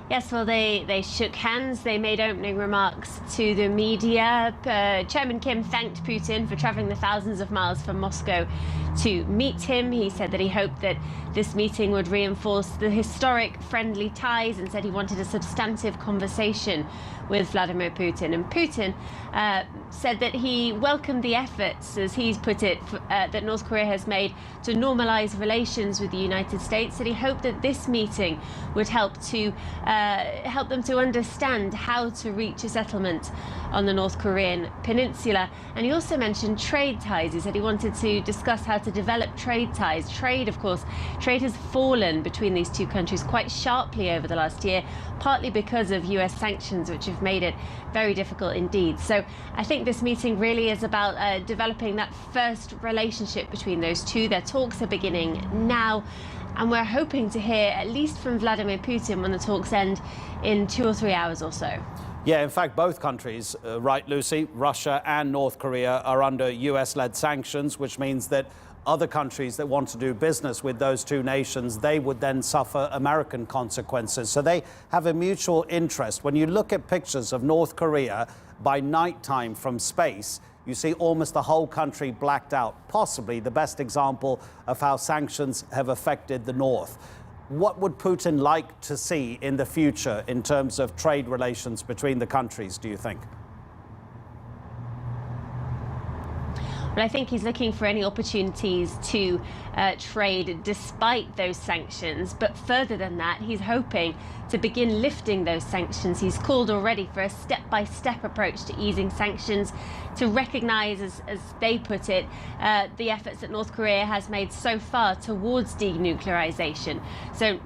Yes, well, they shook hands. They made opening remarks to the media. Chairman Kim thanked Putin for traveling the thousands of miles from Moscow to meet him. He said that he hoped that this meeting would reinforce the historic friendly ties and said he wanted a substantive conversation with Vladimir Putin. And Putin said that he welcomed the efforts, as he's put it, that North Korea has made to normalize relations with the United States, that he hoped that this meeting would help them to understand how to reach a settlement on the North Korean peninsula. And he also mentioned trade ties. He said he wanted to discuss how to develop trade ties. Trade, of course, trade has fallen between these two countries quite sharply over the last year, partly because of US sanctions, which have made it very difficult indeed. So I think this meeting really is about developing that first relationship between those two. Their talks are beginning now, and we're hoping to hear at least from Vladimir Putin when the talks end in 2 or 3 hours or so. Yeah, in fact, both countries, right, Lucy, Russia and North Korea are under US-led sanctions, which means that other countries that want to do business with those two nations, they would then suffer American consequences. So they have a mutual interest. When you look at pictures of North Korea by nighttime from space, you see almost the whole country blacked out, possibly the best example of how sanctions have affected the North. What would Putin like to see in the future in terms of trade relations between the countries, do you think? But I think he's looking for any opportunities to trade despite those sanctions. But further than that, he's hoping to begin lifting those sanctions. He's called already for a step-by-step approach to easing sanctions, to recognize, as they put it, the efforts that North Korea has made so far towards denuclearization. So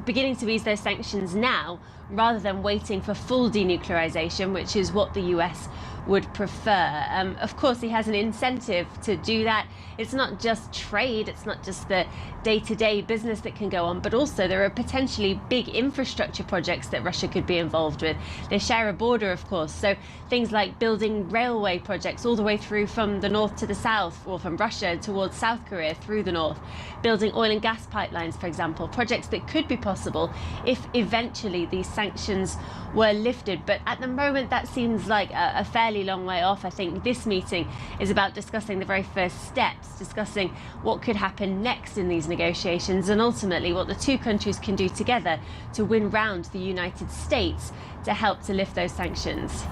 beginning to ease those sanctions now, rather than waiting for full denuclearization, which is what the US would prefer. Of course, he has an incentive to do that. It's not just trade, it's not just the day-to-day business that can go on, but also there are potentially big infrastructure projects that Russia could be involved with. They share a border, of course, so things like building railway projects all the way through from the north to the south, or from Russia towards South Korea through the north, building oil and gas pipelines, for example, projects that could be possible if eventually these sanctions were lifted. But at the moment, that seems like a fairly long way off. I think this meeting is about discussing the very first steps, discussing what could happen next in these negotiations, and ultimately what the two countries can do together to win round the United States to help to lift those sanctions.